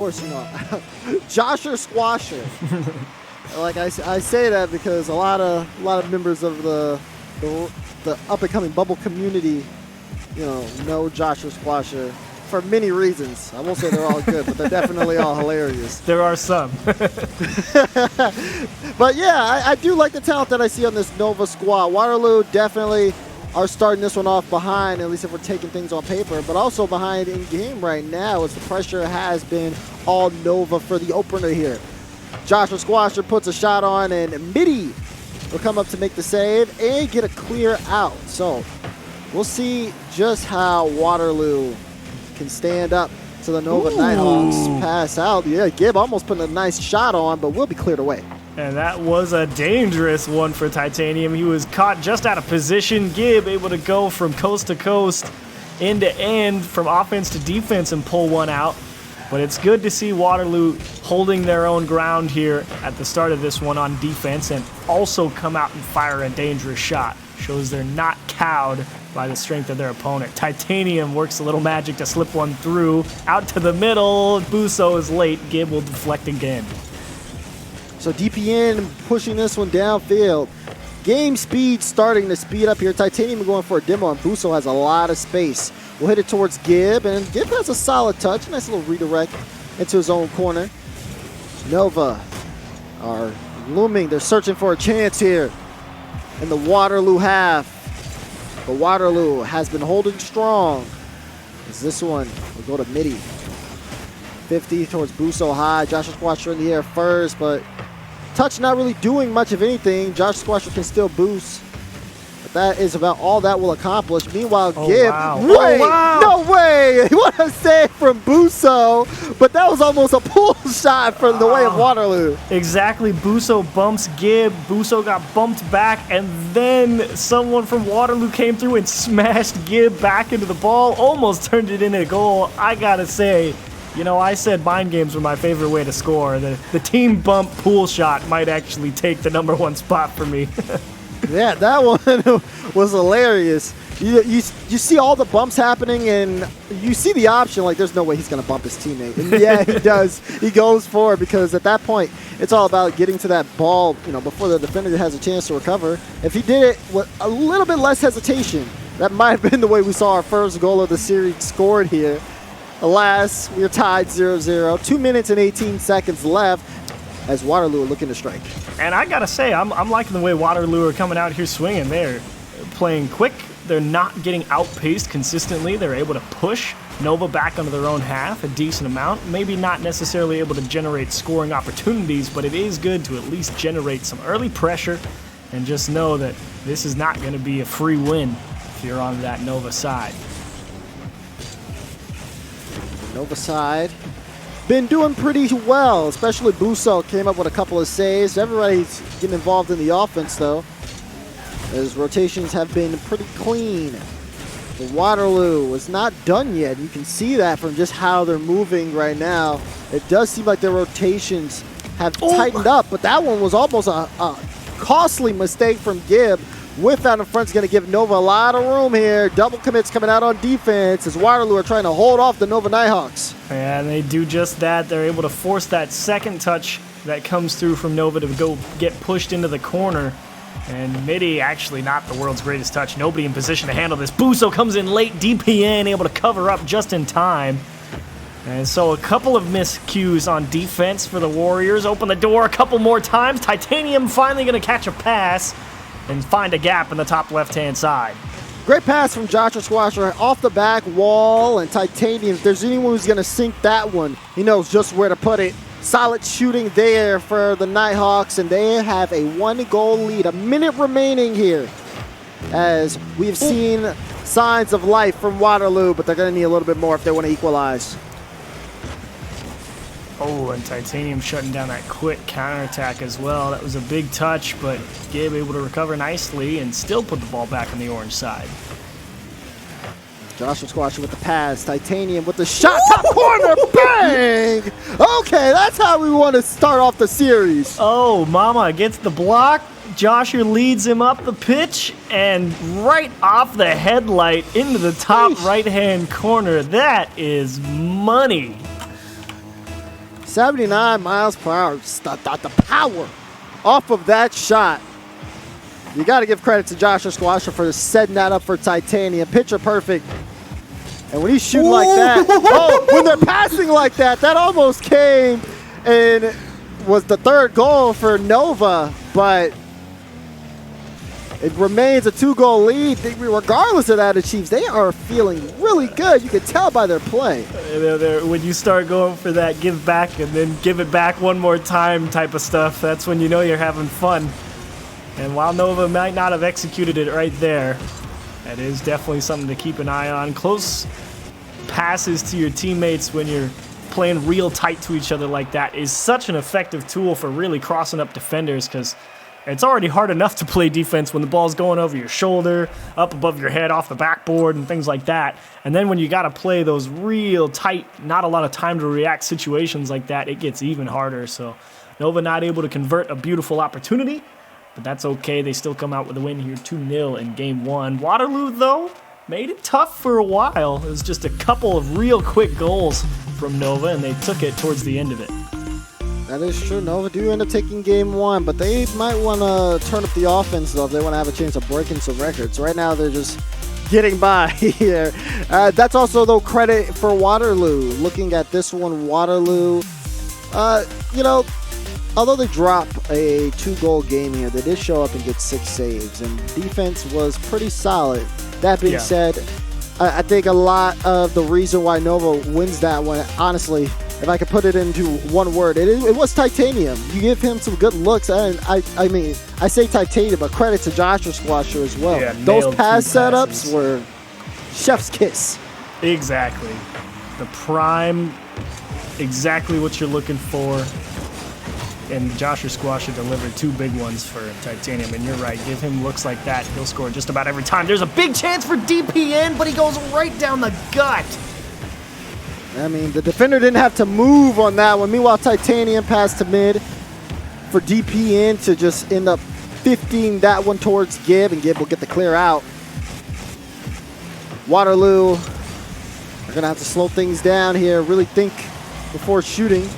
course, Josher Squasher. Like I say that because a lot of members of the up and coming bubble community, know Josher Squasher for many reasons. I won't say they're all good, but they're definitely all hilarious. There are some. But yeah, I do like the talent that I see on this Nova squad. Waterloo definitely are starting this one off behind, at least if we're taking things on paper, but also behind in game right now as the pressure has been all Nova for the opener here. Joshua Squasher puts a shot on, and Mitty will come up to make the save and get a clear out. So we'll see just how Waterloo can stand up to the Nova Nighthawks. Pass out. Yeah, Gibb almost putting a nice shot on, but will be cleared away. And that was a dangerous one for Titanium. He was caught just out of position. Gibb able to go from coast to coast, end to end, from offense to defense and pull one out. But it's good to see Waterloo holding their own ground here at the start of this one on defense and also come out and fire a dangerous shot. Shows they're not cowed by the strength of their opponent. Titanium works a little magic to slip one through. Out to the middle. Busso is late. Gibb will deflect again. So DPN pushing this one downfield. Game speed starting to speed up here. Titanium going for a demo, and Busso has a lot of space. We'll hit it towards Gibb, and Gibb has a solid touch. Nice little redirect into his own corner. Nova are looming. They're searching for a chance here in the Waterloo half. But Waterloo has been holding strong. As this one will go to Mitty. 50 towards Busso high. Joshua Squasher in the air first, but touch not really doing much of anything. Josh Squasher can still boost. But that is about all that will accomplish. Meanwhile, Gibb, no way! What a save from Busso, but that was almost a pull shot from the way of Waterloo. Exactly, Busso bumps Gibb. Busso got bumped back, and then someone from Waterloo came through and smashed Gibb back into the ball, almost turned it into a goal. I gotta say, I said mind games were my favorite way to score. The team bump pool shot might actually take the #1 spot for me. Yeah, that one was hilarious. You see all the bumps happening, and you see the option, like there's no way he's going to bump his teammate. And yeah, he does. He goes for it because at that point, it's all about getting to that ball, before the defender has a chance to recover. If he did it with a little bit less hesitation, that might have been the way we saw our first goal of the series scored here. Alas, we are tied 0-0. 2 minutes and 18 seconds left as Waterloo are looking to strike. And I gotta say, I'm liking the way Waterloo are coming out here swinging. They're playing quick. They're not getting outpaced consistently. They're able to push Nova back onto their own half a decent amount. Maybe not necessarily able to generate scoring opportunities, but it is good to at least generate some early pressure and just know that this is not going to be a free win if you're on that Nova side. Nova side been doing pretty well, especially Busso came up with a couple of saves. Everybody's getting involved in the offense, though, as rotations have been pretty clean. The Waterloo is not done yet. You can see that from just how they're moving right now. It does seem like their rotations have tightened up, but that one was almost a costly mistake from Gibb. With that in front is going to give Nova a lot of room here. Double commits coming out on defense as Waterloo are trying to hold off the Nova Nighthawks. And they do just that. They're able to force that second touch that comes through from Nova to go get pushed into the corner. And Mitty, actually not the world's greatest touch. Nobody in position to handle this. Busso comes in late. DPN able to cover up just in time. And so a couple of miscues on defense for the Warriors. Open the door a couple more times. Titanium finally going to catch a pass and find a gap in the top left-hand side. Great pass from Joshua Squasher off the back wall, and Titanium, if there's anyone who's going to sink that one, he knows just where to put it. Solid shooting there for the Nighthawks, and they have a 1-goal lead. A minute remaining here as we've seen signs of life from Waterloo, but they're going to need a little bit more if they want to equalize. Oh, and Titanium shutting down that quick counterattack as well. That was a big touch, but Gibb able to recover nicely and still put the ball back on the orange side. Joshua Squasher with the pass. Titanium with the shot. Top corner. Bang! Okay, that's how we want to start off the series. Oh, Mama gets the block. Joshua leads him up the pitch and right off the headlight into the top right-hand corner. That is money. 79 miles per hour. The power off of that shot. You got to give credit to Joshua Squasher for setting that up for Titanium. Picture perfect. And when he's shooting like that, when they're passing like that, that almost came and was the third goal for Nova, but it remains a 2-goal lead. Regardless of that, the Chiefs, they are feeling really good. You can tell by their play. When you start going for that give back and then give it back one more time type of stuff, that's when you know you're having fun. And while Nova might not have executed it right there, that is definitely something to keep an eye on. Close passes to your teammates when you're playing real tight to each other like that is such an effective tool for really crossing up defenders, because it's already hard enough to play defense when the ball's going over your shoulder, up above your head, off the backboard, and things like that. And then when you got to play those real tight, not a lot of time to react situations like that, it gets even harder. So Nova not able to convert a beautiful opportunity, but that's okay. They still come out with a win here, 2-0 in game one. Waterloo, though, made it tough for a while. It was just a couple of real quick goals from Nova, and they took it towards the end of it. That is true. Nova do end up taking game one, but they might want to turn up the offense, though, if they want to have a chance of breaking some records. Right now, they're just getting by here. That's also, though, credit for Waterloo. Looking at this one, Waterloo, you know, although they drop a 2-goal game here, they did show up and get 6 saves, and defense was pretty solid. That being said, I think a lot of the reason why Nova wins that one, honestly, if I could put it into one word, it was Titanium. You give him some good looks, and I mean, I say Titanium, but credit to Joshua Squasher as well. Yeah, those pass setups were chef's kiss. Exactly. The prime, exactly what you're looking for. And Joshua Squasher delivered 2 big ones for Titanium. And you're right, give him looks like that, he'll score just about every time. There's a big chance for DPN, but he goes right down the gut. I mean, the defender didn't have to move on that one. Meanwhile, Titanium passed to mid for DPN to just end up 15 that one towards Gibb, and Gibb will get the clear out. Waterloo are going to have to slow things down here, really think before shooting.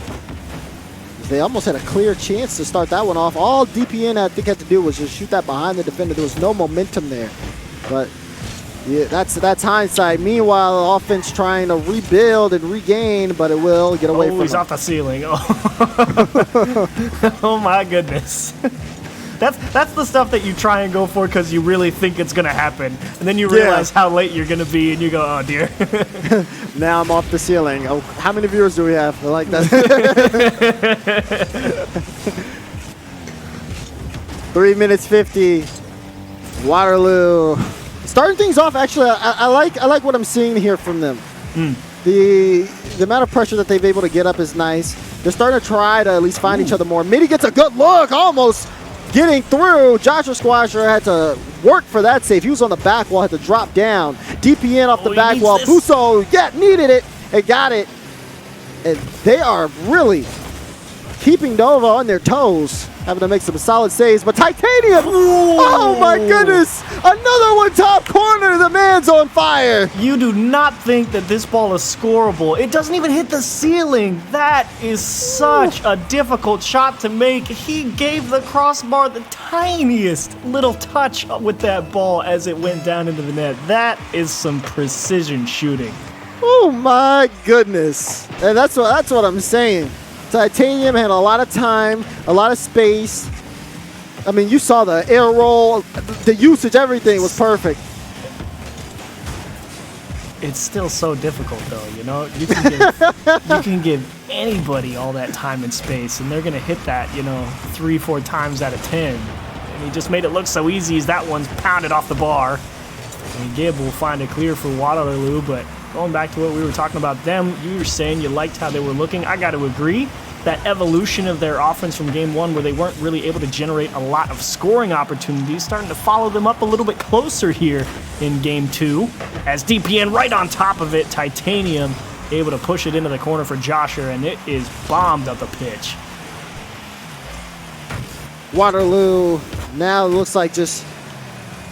They almost had a clear chance to start that one off. All DPN, I think, had to do was just shoot that behind the defender. There was no momentum there. But yeah, that's hindsight. Meanwhile, the offense trying to rebuild and regain, but it will get away from he's him. off the ceiling. Oh, oh my goodness. That's the stuff that you try and go for because you really think it's going to happen. And then you realize how late you're going to be, and you go, oh, dear. Now I'm off the ceiling. Oh, how many viewers do we have? I like that. 3 minutes 50. Waterloo starting things off. Actually, I like what I'm seeing here from them. The amount of pressure that they've been able to get up is nice. They're starting to try to at least find each other more. Midi gets a good look, almost getting through. Joshua Squasher had to work for that save. He was on the back wall, had to drop down. DPN off the back wall. Busso, needed it and got it. And they are really keeping Nova on their toes, having to make some solid saves. But Titanium, oh my goodness, another one top corner. The man's on fire. You do not think that this ball is scorable. It doesn't even hit the ceiling. That is such a difficult shot to make. He gave the crossbar the tiniest little touch with that ball as it went down into the net. That is some precision shooting. Oh my goodness. And that's what I'm saying. Titanium had a lot of time, a lot of space. I mean, you saw the air roll, the usage, everything was perfect. It's still so difficult, though, you know? You can give anybody all that time and space, and they're going to hit that, 3-4 times out of 10. And he just made it look so easy as that one's pounded off the bar. And Gibb will find it clear for Waterloo, but going back to what we were talking about them, you were saying you liked how they were looking. I got to agree. That evolution of their offense from game one, where they weren't really able to generate a lot of scoring opportunities, starting to follow them up a little bit closer here in game two. As DPN right on top of it, Titanium able to push it into the corner for Joshua, and it is bombed up the pitch. Waterloo now looks like just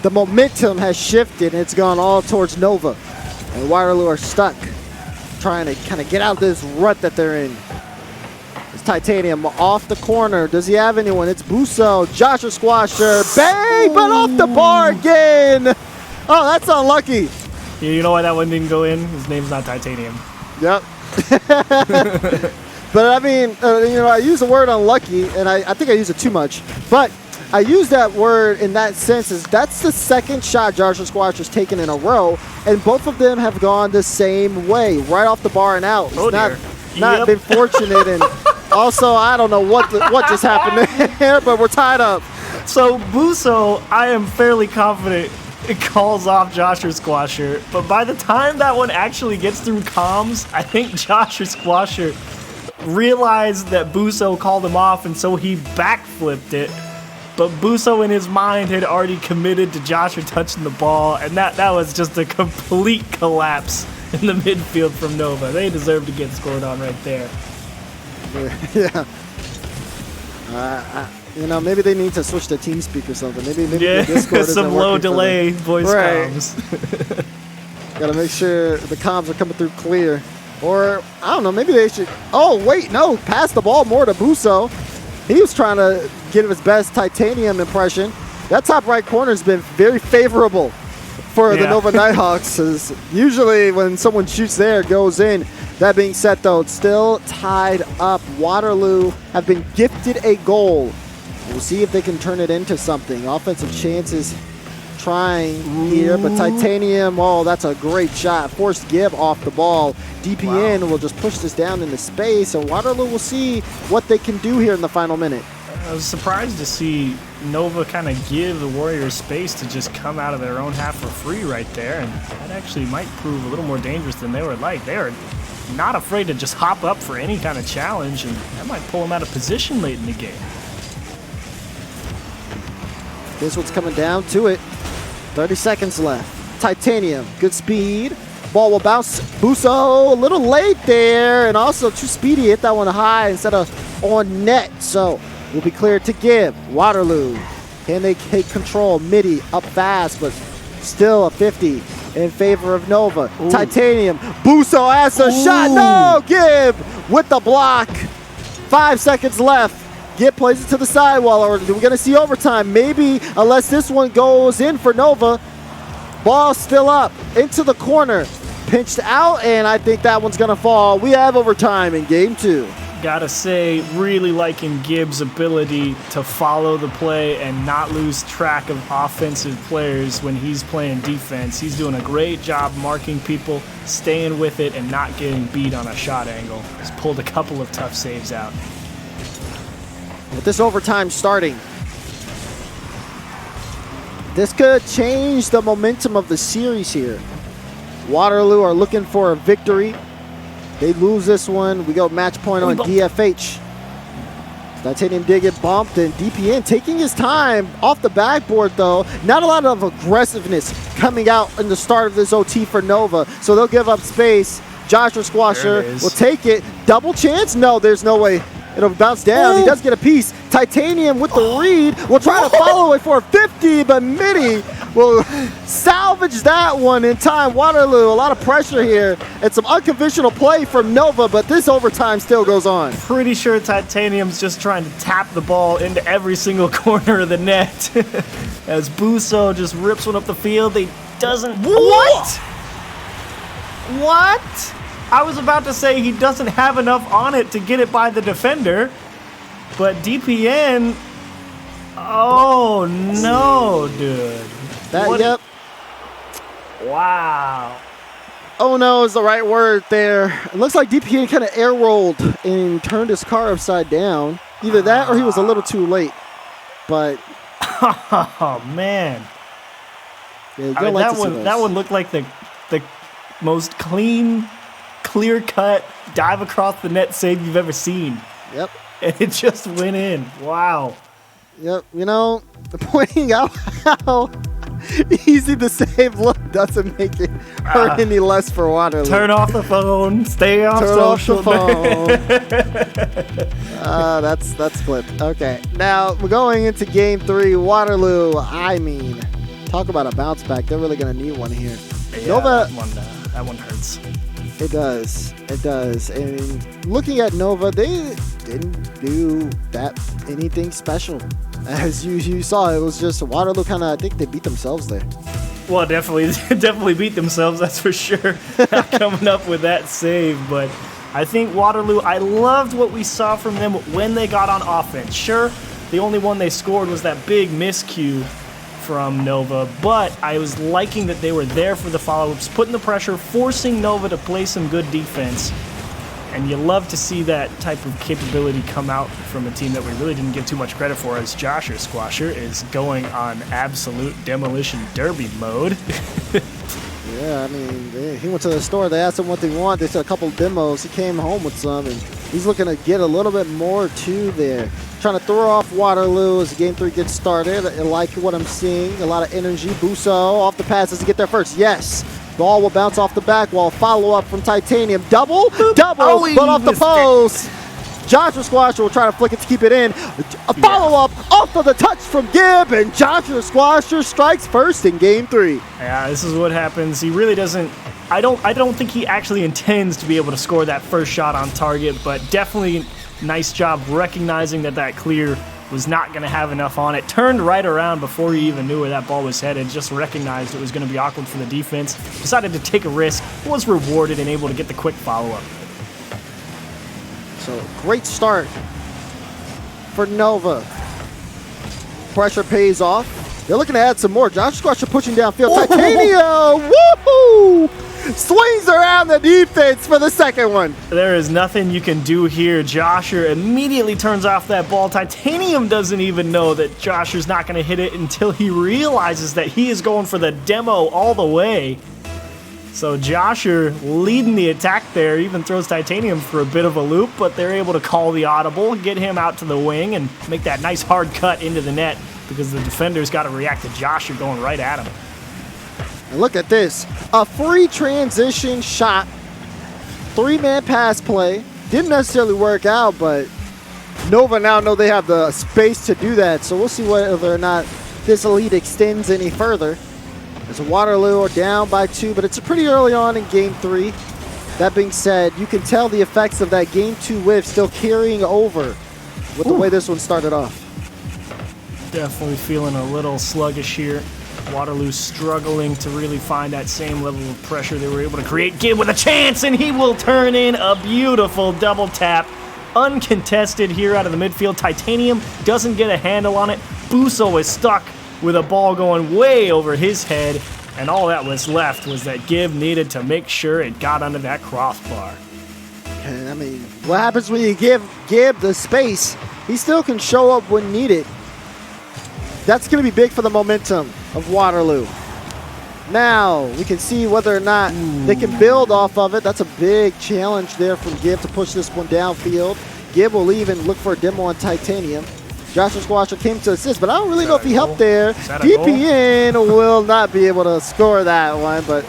the momentum has shifted. It's gone all towards Nova. And Waterloo are stuck, trying to kind of get out of this rut that they're in. Titanium off the corner. Does he have anyone? It's Buso, Joshua Squasher, bang, but off the bar again. Oh, that's unlucky. Yeah, you know why that one didn't go in? His name's not Titanium. Yep. But I mean, I use the word unlucky, and I think I use it too much. But I use that word in that sense is that's the second shot Joshua Squasher's taken in a row, and both of them have gone the same way, right off the bar and out. It's not been fortunate, and also I don't know what just happened there, but we're tied up. So Buso, I am fairly confident it calls off Joshua Squasher, but by the time that one actually gets through comms, I think Joshua Squasher realized that Buso called him off, and so he backflipped it. But Buso in his mind had already committed to Joshua touching the ball, and that was just a complete collapse in the midfield from Nova. They deserve to get scored on right there. Yeah. Maybe they need to switch to TeamSpeak or something. Maybe yeah, the Discord some low delay voice comms. Gotta make sure the comms are coming through clear. Or, I don't know, maybe they should... Oh, wait, no. Pass the ball more to Buso. He was trying to get his best Titanium impression. That top right corner has been very favorable for the Nova Nighthawks. Usually when someone shoots there, it goes in. That being said, though, it's still tied up. Waterloo have been gifted a goal. We'll see if they can turn it into something. Offensive chances trying here, but Titanium, oh, that's a great shot. Forced give off the ball. DPN will just push this down into space, and Waterloo will see what they can do here in the final minute. I was surprised to see Nova kind of give the Warriors space to just come out of their own half for free right there, and that actually might prove a little more dangerous than they were like. They are not afraid to just hop up for any kind of challenge, and that might pull them out of position late in the game. This one's coming down to it. 30 seconds left. Titanium, good speed. Ball will bounce. Buso, a little late there, and also too speedy. Hit that one high instead of on net. So will be cleared to give. Waterloo, can they take control? Midi up fast, but still a 50 in favor of Nova. Ooh. Titanium, Buso has a shot. No, Gibb with the block. 5 seconds left. Gibb plays it to the sidewall, or are we going to see overtime? Maybe, unless this one goes in for Nova. Ball still up, into the corner, pinched out, and I think that one's going to fall. We have overtime in game 2. Gotta say, really liking Gibb's ability to follow the play and not lose track of offensive players when he's playing defense. He's doing a great job marking people, staying with it, and not getting beat on a shot angle. He's pulled a couple of tough saves out. With this overtime starting, this could change the momentum of the series here. Waterloo are looking for a victory. They lose this one. We go match point on DFH. Titanium did get bumped, and DPN taking his time off the backboard, though. Not a lot of aggressiveness coming out in the start of this OT for Nova, so they'll give up space. Joshua Squasher will take it. Double chance? No, there's no way. It'll bounce down. He does get a piece. Titanium with the read. Will try to follow it for a 50, but Midi will salvage that one in time. Waterloo, a lot of pressure here and some unconventional play from Nova, but this overtime still goes on. Pretty sure Titanium's just trying to tap the ball into every single corner of the net. As Buso just rips one up the field. They doesn't... What? What? I was about to say he doesn't have enough on it to get it by the defender, but DPN, oh no, dude. Yep. Wow. Oh no is the right word there. It looks like DPN kind of air rolled and turned his car upside down. Either that or he was a little too late. But oh man. Yeah, I mean, that one looked like the most clear-cut dive across the net save you've ever seen. Yep. And it just went in. Wow. Yep. Pointing out how easy the save look doesn't make it hurt any less for Waterloo. Turn off the phone. Stay off social. That's flipped. Okay. Now, we're going into game 3. Waterloo, talk about a bounce back. They're really going to need one here. Yeah, Nova, that one hurts. It does. And looking at Nova, they didn't do anything special. As you saw, it was just Waterloo kind of, I think they beat themselves there. Well, definitely beat themselves, that's for sure. Not coming up with that save, but I think Waterloo, I loved what we saw from them when they got on offense. Sure, the only one they scored was that big miscue from Nova, but I was liking that they were there for the follow-ups, putting the pressure, forcing Nova to play some good defense. And you love to see that type of capability come out from a team that we really didn't give too much credit for, as Josher Squasher is going on absolute demolition derby mode. Yeah, I mean, he went to the store. They asked him what they want. They said a couple demos. He came home with some, and he's looking to get a little bit more too there. Trying to throw off Waterloo as Game 3 gets started. I like what I'm seeing. A lot of energy. Busso off the pass. Does he get there first? Yes. Ball will bounce off the back wall. Follow up from Titanium. Double, but off the post. Joshua Squasher will try to flick it to keep it in. A follow-up off of the touch from Gibb, and Joshua Squasher strikes first in Game 3. Yeah, this is what happens. He really doesn't. I don't think he actually intends to be able to score that first shot on target, but definitely nice job recognizing that clear was not going to have enough on it. Turned right around before he even knew where that ball was headed. Just recognized it was going to be awkward for the defense. Decided to take a risk. Was rewarded and able to get the quick follow-up. So, great start for Nova. Pressure pays off. They're looking to add some more. Josh Squasher pushing downfield. Titanium! Woohoo! Swings around the defense for the second one. There is nothing you can do here. Josher immediately turns off that ball. Titanium doesn't even know that Josher's not going to hit it until he realizes that he is going for the demo all the way. So Josher leading the attack there, even throws Titanium for a bit of a loop, but they're able to call the audible, get him out to the wing, and make that nice hard cut into the net because the defender's got to react to Josher going right at him. And look at this. A free transition shot. 3-man pass play. Didn't necessarily work out, but Nova now know they have the space to do that. So we'll see whether or not this lead extends any further. As Waterloo are down by 2, but it's pretty early on in Game 3. That being said, you can tell the effects of that Game 2 whiff still carrying over with the way this one started off. Definitely feeling a little sluggish here. Waterloo struggling to really find that same level of pressure they were able to create. Gibb with a chance, and he will turn in a beautiful double tap. Uncontested here out of the midfield. Titanium doesn't get a handle on it. Busso is stuck with a ball going way over his head, and all that was left was that Gibb needed to make sure it got under that crossbar. I mean, what happens when you give Gibb the space? He still can show up when needed. That's going to be big for the momentum of Waterloo. Now, we can see whether or not they can build off of it. That's a big challenge there from Gibb to push this one downfield. Gibb will leave and look for a demo on Titanium. Joshua Squasher came to assist, but I don't really know if he helped there. DPN will not be able to score that one, but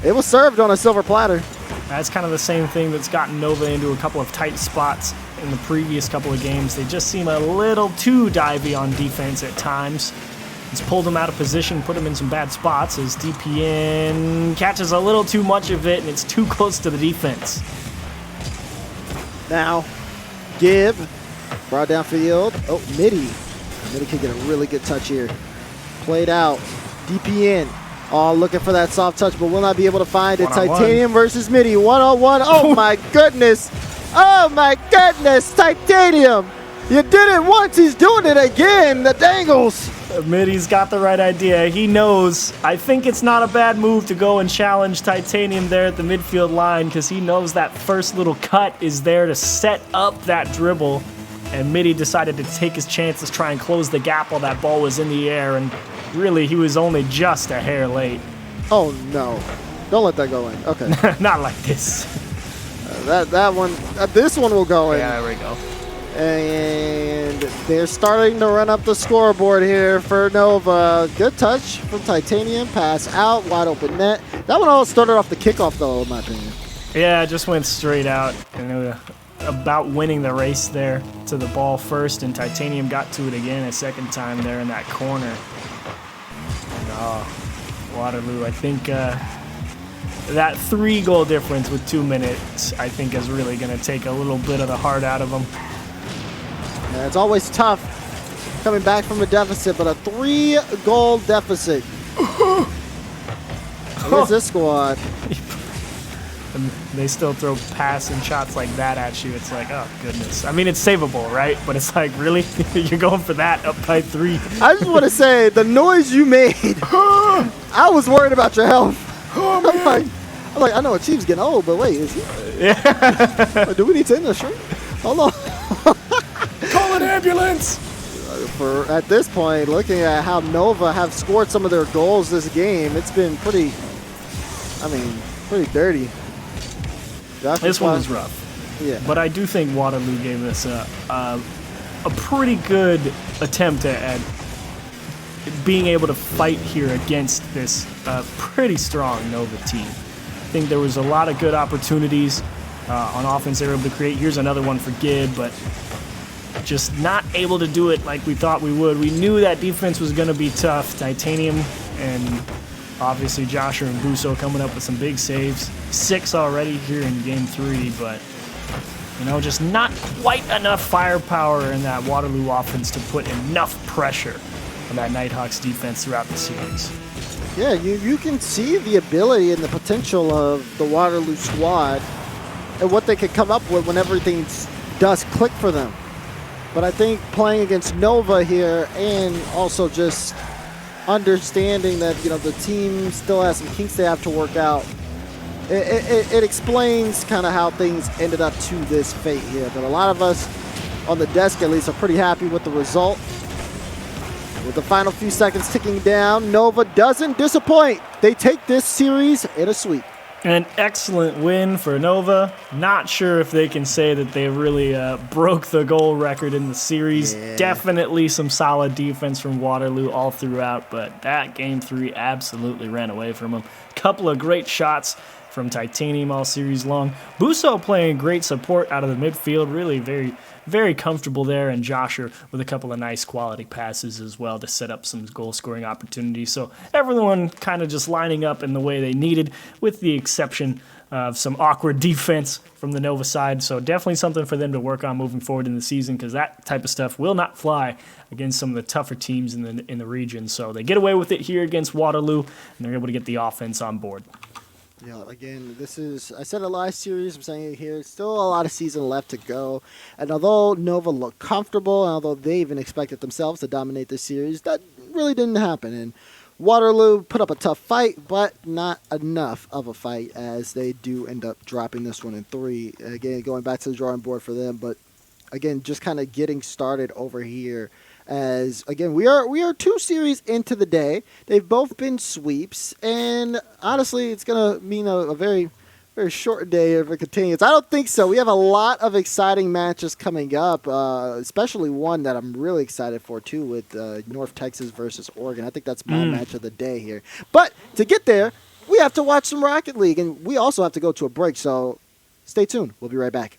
it was served on a silver platter. That's kind of the same thing that's gotten Nova into a couple of tight spots in the previous couple of games. They just seem a little too divey on defense at times. It's pulled them out of position, put them in some bad spots as DPN catches a little too much of it, and it's too close to the defense. Now, Gibb brought downfield. Oh, Mitty. Mitty can get a really good touch here. Played out. DPN. Oh, looking for that soft touch, but will not be able to find it. Titanium versus Mitty. 1-on-1. Oh, my goodness. Oh, my goodness. Titanium. You did it once. He's doing it again. The dangles. Mitty's got the right idea. He knows. I think it's not a bad move to go and challenge Titanium there at the midfield line because he knows that first little cut is there to set up that dribble. And Mitty decided to take his chances, try and close the gap while that ball was in the air. And really, he was only just a hair late. Oh, no. Don't let that go in. Okay. Not like this. That one, this one will go in. Yeah, there we go. And they're starting to run up the scoreboard here for Nova. Good touch from Titanium. Pass out, wide open net. That one all started off the kickoff, though, in my opinion. Yeah, it just went straight out. And it was about winning the race there to the ball first, and Titanium got to it again a second time there in that corner. And, Waterloo, I think that 3-goal difference with 2 minutes, I think, is really going to take a little bit of the heart out of them. Yeah, it's always tough coming back from a deficit, but a 3-goal deficit. Where's this squad? And they still throw passing shots like that at you. It's like, oh, goodness. I mean, it's savable, right? But it's like, really? You're going for that up by 3. I just want to say, the noise you made, I was worried about your health. I'm like, I know Chief's getting old, but wait, is he? Yeah. Do we need to end the stream? Hold on. Call an ambulance! At this point, looking at how Nova have scored some of their goals this game, it's been pretty dirty. This one was rough. Yeah. But I do think Waterloo gave us a pretty good attempt at being able to fight here against this pretty strong Nova team. I think there was a lot of good opportunities on offense they were able to create. Here's another one for Gibb, but just not able to do it like we thought we would. We knew that defense was going to be tough. Titanium and obviously Joshua and Busso coming up with some big saves. 6 already here in game 3, but just not quite enough firepower in that Waterloo offense to put enough pressure on that Nighthawks defense throughout the series. Yeah, you can see the ability and the potential of the Waterloo squad and what they could come up with when everything does click for them. But I think playing against Nova here and also just understanding that, the team still has some kinks they have to work out, it explains kind of how things ended up to this fate here. But a lot of us on the desk, at least, are pretty happy with the result. With the final few seconds ticking down, Nova doesn't disappoint. They take this series in a sweep. An excellent win for Nova. Not sure if they can say that they really broke the goal record in the series. Yeah. Definitely some solid defense from Waterloo all throughout, but that game 3 absolutely ran away from them. Couple of great shots from Titanium all series long. Busso playing great support out of the midfield, really very, very comfortable there, and Joshua with a couple of nice quality passes as well to set up some goal-scoring opportunities. So everyone kind of just lining up in the way they needed, with the exception of some awkward defense from the Nova side. So definitely something for them to work on moving forward in the season, because that type of stuff will not fly against some of the tougher teams in the region. So they get away with it here against Waterloo, and they're able to get the offense on board. Yeah, again, I said it last series, I'm saying it here, still a lot of season left to go. And although Nova looked comfortable, and although they even expected themselves to dominate this series, that really didn't happen. And Waterloo put up a tough fight, but not enough of a fight, as they do end up dropping this one in 3. Again, going back to the drawing board for them, but again, just kind of getting started over here. As again, we are 2 series into the day. They've both been sweeps, and honestly, it's gonna mean a very, very short day if it continues. I don't think so. We have a lot of exciting matches coming up, especially one that I'm really excited for too, with North Texas versus Oregon. I think that's my match of the day here. But to get there, we have to watch some Rocket League, and we also have to go to a break. So stay tuned. We'll be right back.